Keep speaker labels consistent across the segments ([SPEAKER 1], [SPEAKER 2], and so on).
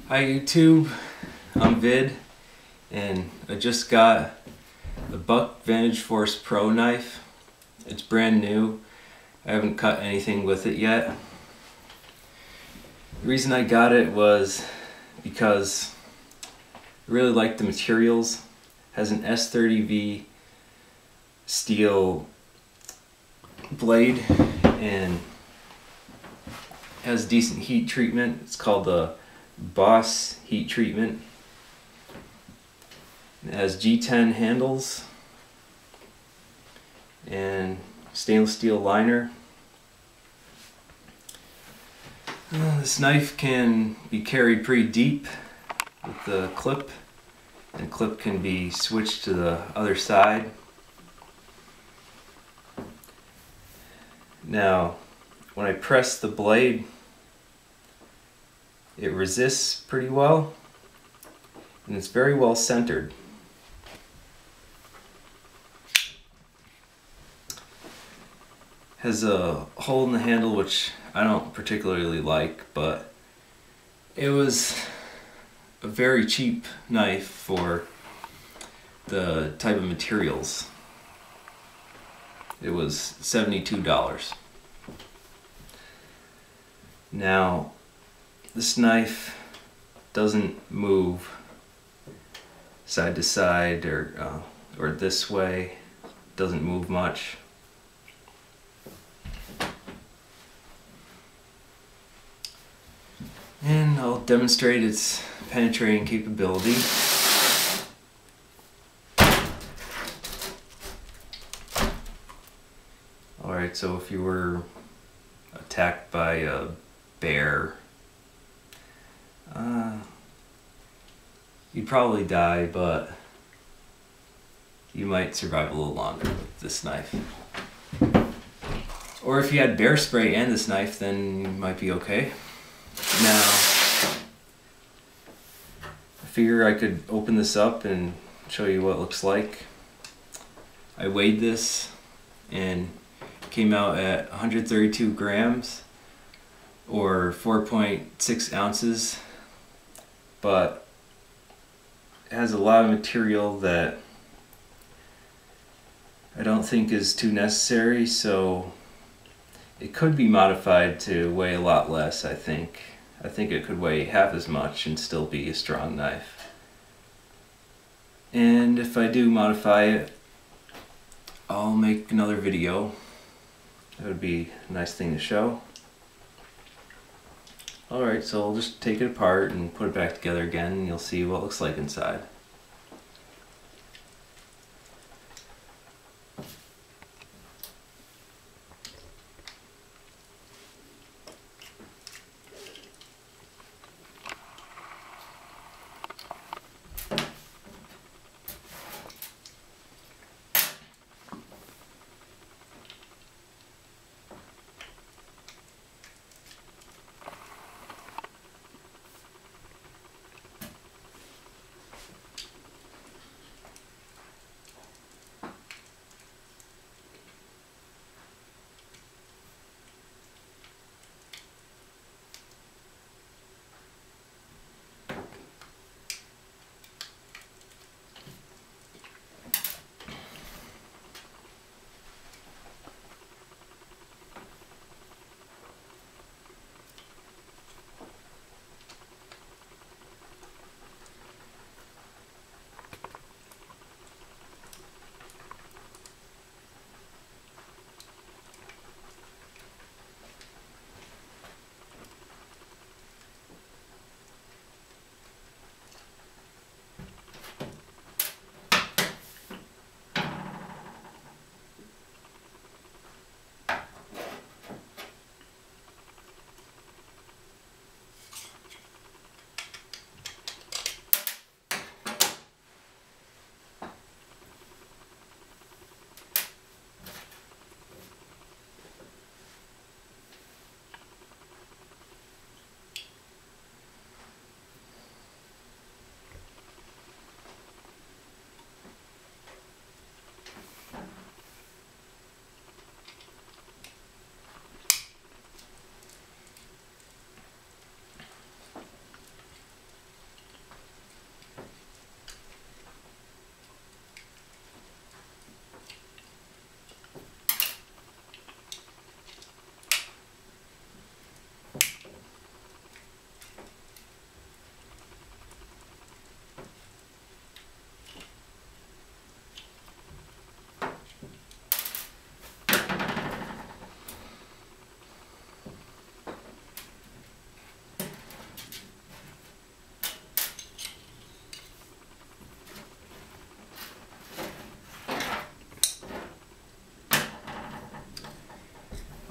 [SPEAKER 1] Hi YouTube, I'm Vid, and I just got the Buck Vantage Force Pro knife. It's brand new. I haven't cut anything with it yet. The reason I got it was because I really like the materials. It has an S30V steel blade and has decent heat treatment. It's called the Boss heat treatment. It has G10 handles and stainless steel liner. This knife can be carried pretty deep with the clip, and the clip can be switched to the other side. Now, when I press the blade, it resists pretty well, and it's very well centered. Has a hole in the handle which I don't particularly like, but it was a very cheap knife for the type of materials. It was $72. Now, this knife doesn't move side to side or this way. Doesn't move much. And I'll demonstrate its penetrating capability. Alright, so if you were attacked by a bear, you'd probably die, but you might survive a little longer with this knife. Or if you had bear spray and this knife, then you might be okay. Now, I figure I could open this up and show you what it looks like. I weighed this and it came out at 132 grams or 4.6 ounces, but it has a lot of material that I don't think is too necessary, so it could be modified to weigh a lot less, I think. I think it could weigh half as much and still be a strong knife. And if I do modify it, I'll make another video. That would be a nice thing to show. Alright, so I'll just take it apart and put it back together again, and you'll see what it looks like inside.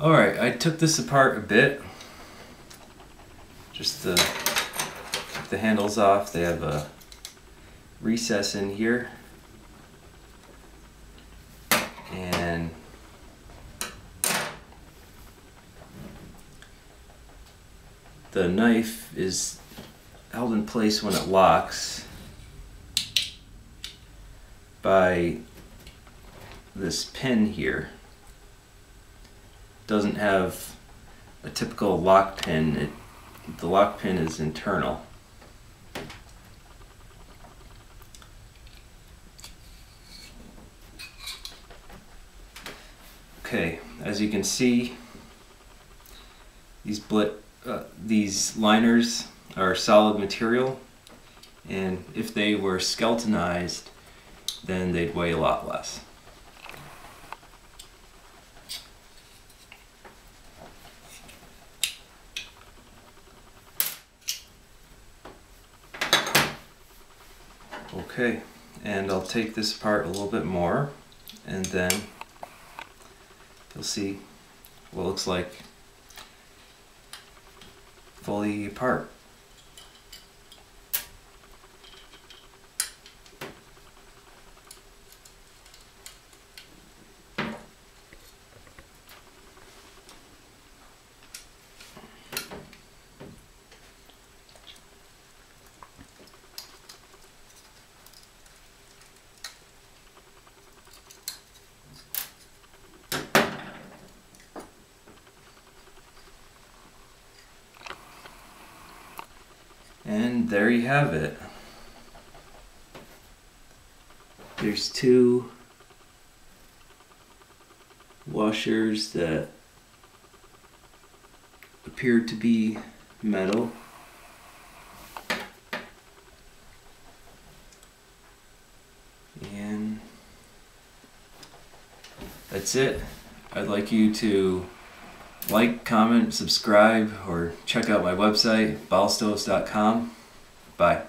[SPEAKER 1] Alright, I took this apart a bit just to take the handles off. They have a recess in here, and the knife is held in place when it locks by this pin here. Doesn't have a typical lock pin. The lock pin is internal. Okay, as you can see, these liners are solid material, and if they were skeletonized, then they'd weigh a lot less. Okay, and I'll take this apart a little bit more, and then you'll see what it looks like fully apart. And there you have it. There's two washers that appear to be metal. And that's it. I'd like you to like, comment, subscribe, or check out my website, ballstoves.com. Bye.